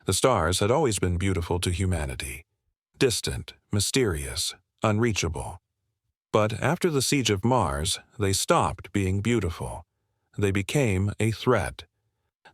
The stars had always been beautiful to humanity. Distant, mysterious, unreachable. But after the siege of Mars, they stopped being beautiful. They became a threat.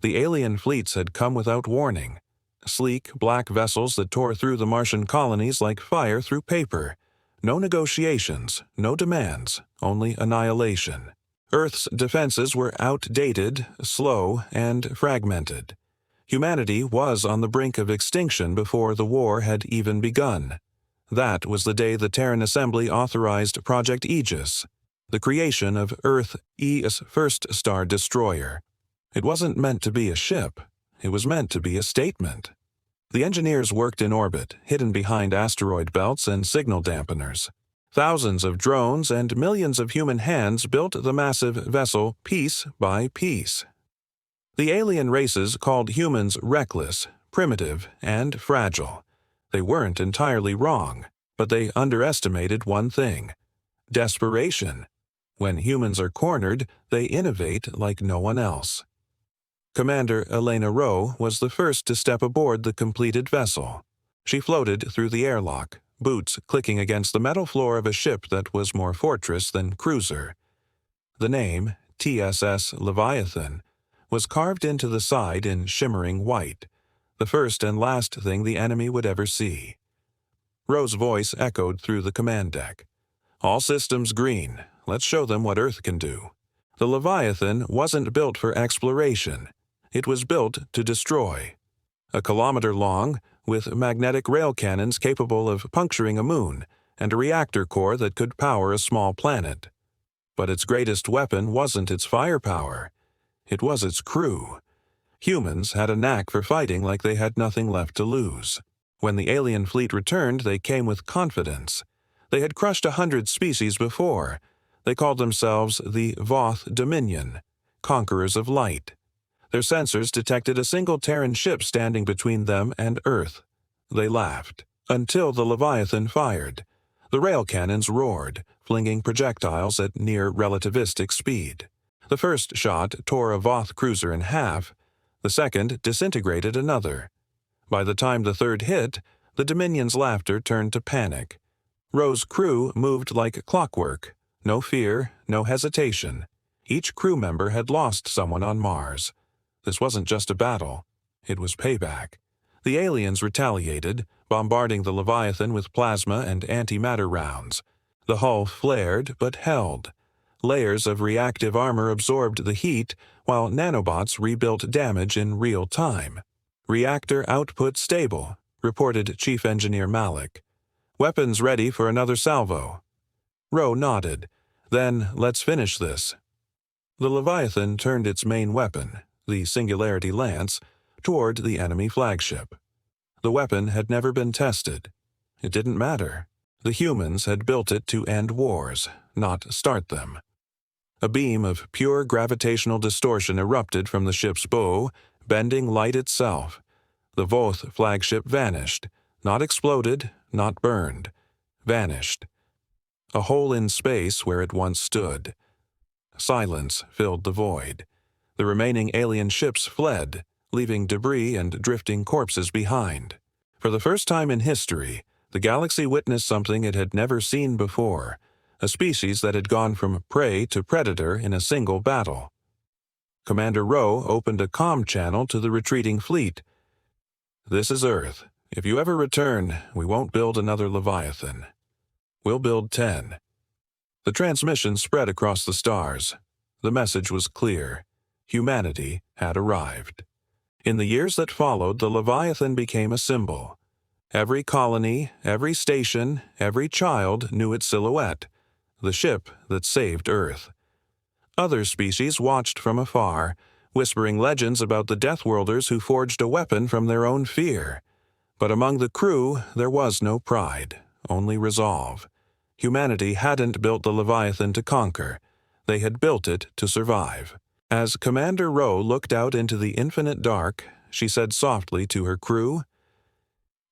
The alien fleets had come without warning. Sleek, black vessels that tore through the Martian colonies like fire through paper. No negotiations, no demands, only annihilation. Earth's defenses were outdated, slow, and fragmented. Humanity was on the brink of extinction before the war had even begun. That was the day the Terran Assembly authorized Project Aegis, the creation of Earth-E's first star destroyer. It wasn't meant to be a ship. It was meant to be a statement. The engineers worked in orbit, hidden behind asteroid belts and signal dampeners. Thousands of drones and millions of human hands built the massive vessel piece by piece. The alien races called humans reckless, primitive, and fragile. They weren't entirely wrong, but they underestimated one thing: desperation. When humans are cornered, they innovate like no one else. Commander Elena Rowe was the first to step aboard the completed vessel. She floated through the airlock, boots clicking against the metal floor of a ship that was more fortress than cruiser. The name, TSS Leviathan, was carved into the side in shimmering white, the first and last thing the enemy would ever see. Rowe's voice echoed through the command deck. "All systems green. Let's show them what Earth can do." The Leviathan wasn't built for exploration. It was built to destroy. 1 kilometer long, with magnetic rail cannons capable of puncturing a moon, and a reactor core that could power a small planet. But its greatest weapon wasn't its firepower. It was its crew. Humans had a knack for fighting like they had nothing left to lose. When the alien fleet returned, they came with confidence. They had crushed 100 species before. They called themselves the Voth Dominion, conquerors of light. Their sensors detected a single Terran ship standing between them and Earth. They laughed, until the Leviathan fired. The rail cannons roared, flinging projectiles at near relativistic speed. The first shot tore a Voth cruiser in half. The second disintegrated another. By the time the third hit, the Dominion's laughter turned to panic. Rowe's crew moved like clockwork. No fear, no hesitation. Each crew member had lost someone on Mars. This wasn't just a battle. It was payback. The aliens retaliated, bombarding the Leviathan with plasma and antimatter rounds. The hull flared but held. Layers of reactive armor absorbed the heat, while nanobots rebuilt damage in real time. "Reactor output stable," reported Chief Engineer Malik. "Weapons ready for another salvo." Rowe nodded. "Then let's finish this." The Leviathan turned its main weapon, the Singularity Lance, toward the enemy flagship. The weapon had never been tested. It didn't matter. The humans had built it to end wars, not start them. A beam of pure gravitational distortion erupted from the ship's bow, bending light itself. The Voth flagship vanished, not exploded, not burned. Vanished. A hole in space where it once stood. Silence filled the void. The remaining alien ships fled, leaving debris and drifting corpses behind. For the first time in history, the galaxy witnessed something it had never seen before, a species that had gone from prey to predator in a single battle. Commander Rowe opened a comm channel to the retreating fleet. "This is Earth. If you ever return, we won't build another Leviathan. We'll build 10. The transmission spread across the stars. The message was clear. Humanity had arrived. In the years that followed, the Leviathan became a symbol. Every colony, every station, every child knew its silhouette, the ship that saved Earth. Other species watched from afar, whispering legends about the Deathworlders who forged a weapon from their own fear. But among the crew, there was no pride, only resolve. Humanity hadn't built the Leviathan to conquer. They had built it to survive. As Commander Rowe looked out into the infinite dark, she said softly to her crew,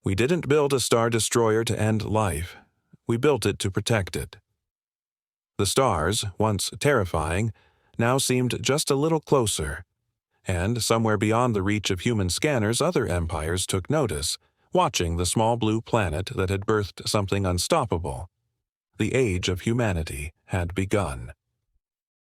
"We didn't build a star destroyer to end life. We built it to protect it." The stars, once terrifying, now seemed just a little closer. And somewhere beyond the reach of human scanners, other empires took notice, watching the small blue planet that had birthed something unstoppable. The age of humanity had begun.